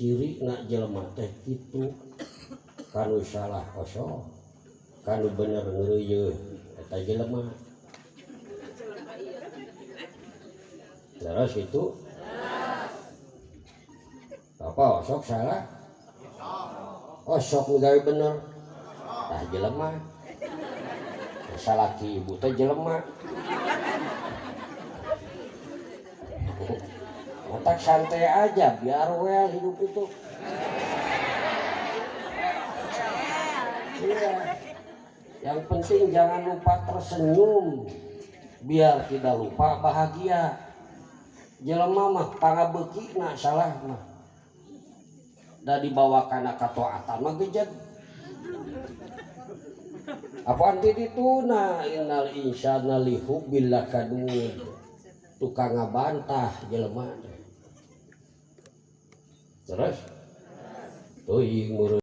ciri nak jelema teh kitu kanu salah kosong kanu bener ngeureuy eta jelema terus itu apa sok salah sok gawe bener tah jelema salaki ibu teh jelema otak santai aja biar well hidup itu. Iya. Yang penting jangan lupa tersenyum biar tidak lupa bahagia. Jelema mah pangabeuki na salah mah da dibawa kana kataatan mah gejed. Apaan dituna innal insana li hubbil lakanud tukang ngabantah jelema terus teuing